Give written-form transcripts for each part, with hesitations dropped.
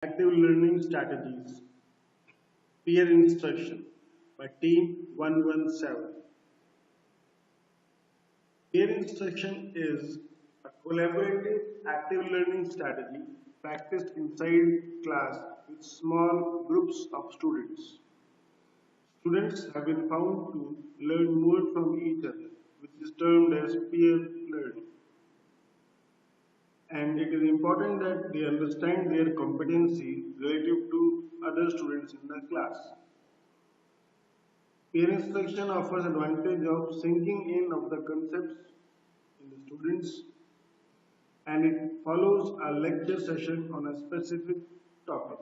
Active Learning Strategies, Peer Instruction by Team 117. Peer instruction is a collaborative active learning strategy practiced inside class with small groups of students. Students have been found to learn more from each other, which is termed as peer learning. And it is important that they understand their competency relative to other students in the class. Peer instruction offers advantage of sinking in of the concepts in the students, and it follows a lecture session on a specific topic.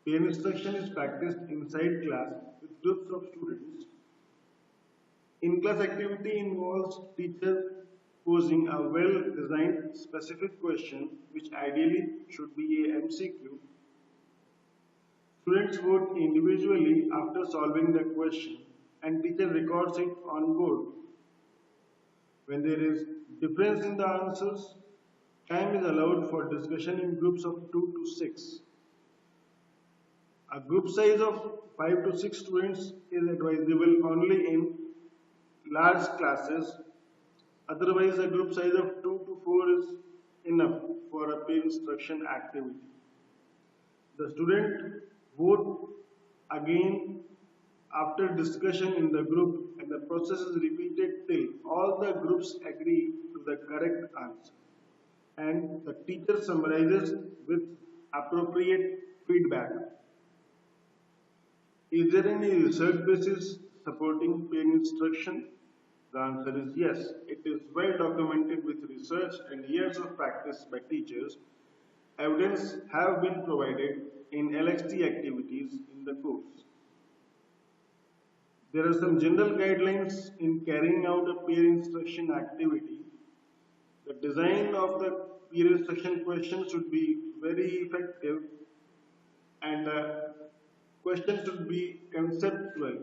Peer instruction is practiced inside class with groups of students. In-class activity involves teacher posing a well-designed specific question, which ideally should be a MCQ. Students vote individually after solving the question, and teacher records it on board. When there is difference in the answers, time is allowed for discussion in groups of 2 to 6. A group size of 5 to 6 students is advisable only in large classes. Otherwise, a group size of 2 to 4 is enough for a peer instruction activity. The student vote again after discussion in the group, and the process is repeated till all the groups agree to the correct answer, and the teacher summarizes with appropriate feedback. Is there any research basis supporting peer instruction? The answer is yes. It is well documented with research and years of practice by teachers. Evidence have been provided in LXT activities in the course. There are some general guidelines in carrying out a peer instruction activity. The design of the peer instruction question should be very effective, and the question should be conceptual,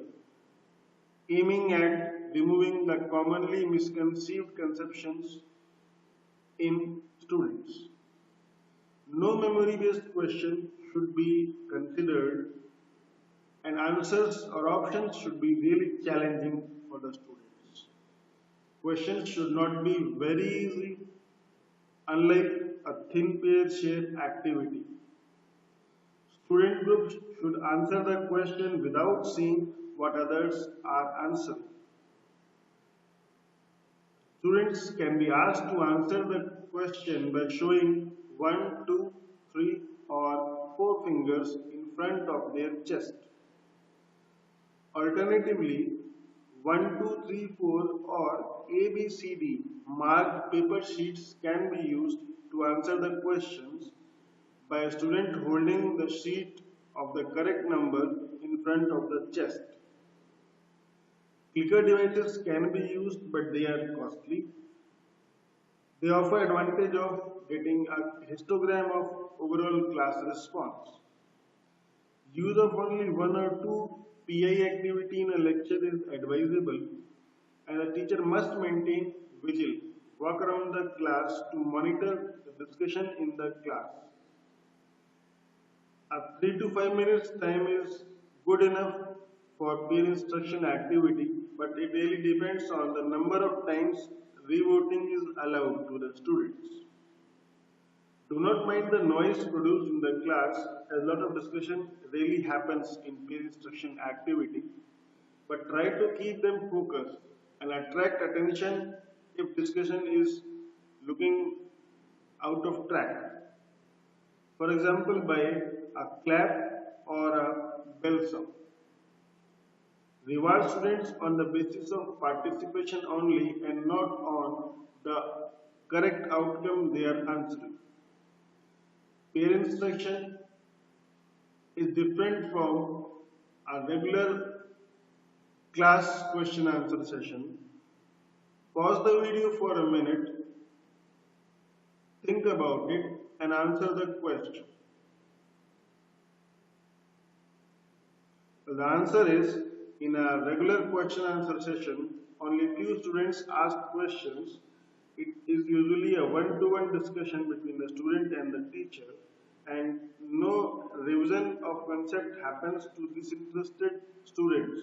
aiming at removing the commonly misconceived conceptions in students. No memory-based question should be considered, and answers or options should be really challenging for the students. Questions should not be very easy, unlike a thin pair share activity. Student groups should answer the question without seeing what others are answering. Students can be asked to answer the question by showing 1, 2, 3, or 4 fingers in front of their chest. Alternatively, 1, 2, 3, 4 or ABCD marked paper sheets can be used to answer the questions by a student holding the sheet of the correct number in front of the chest. Clicker devices can be used, but they are costly. They offer advantage of getting a histogram of overall class response. Use of only 1 or 2 PI activity in a lecture is advisable, and the teacher must maintain vigil, walk around the class to monitor the discussion in the class. A 3 to 5 minutes time is good enough for peer instruction activity, but it really depends on the number of times revoting is allowed to the students. Do not mind the noise produced in the class, as a lot of discussion really happens in peer instruction activity, but try to keep them focused and attract attention if discussion is looking out of track. For example, by a clap or a bell sound. Reward students on the basis of participation only and not on the correct outcome they are answering. Peer instruction is different from a regular class question answer session. Pause the video for a minute, think about it, and answer the question. The answer is, in a regular question answer session, only few students ask questions. It is usually a one-to-one discussion between the student and the teacher, and no revision of concept happens to disinterested students.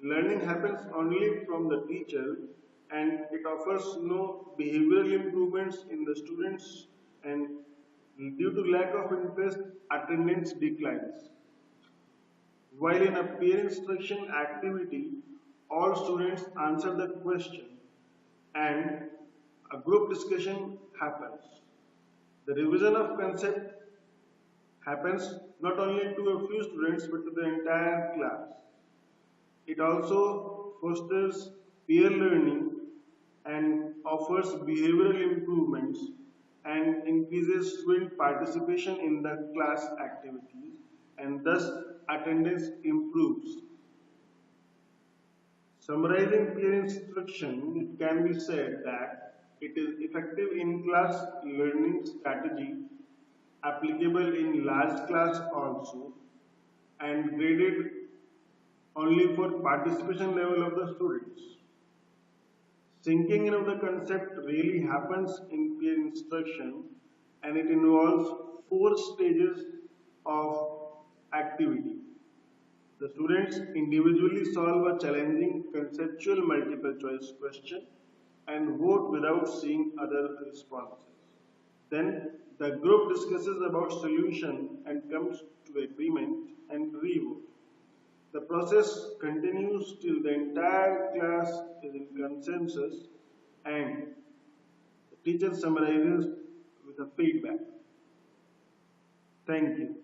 Learning happens only from the teacher and it offers no behavioral improvements in the students, and due to lack of interest, attendance declines. While in a peer instruction activity, all students answer the question and a group discussion happens. The revision of concept happens not only to a few students but to the entire class. It also fosters peer learning and offers behavioral improvements and increases student participation in the class activities, and thus attendance improves. Summarizing peer instruction, it can be said that it is effective in class learning strategy, applicable in large class also, and graded only for participation level of the students. Sinking in of the concept really happens in peer instruction, and it involves four stages of activity. The students individually solve a challenging conceptual multiple choice question and vote without seeing other responses. Then the group discusses about solution and comes to agreement and revote. The process continues till the entire class is in consensus and the teacher summarizes with a feedback. Thank you.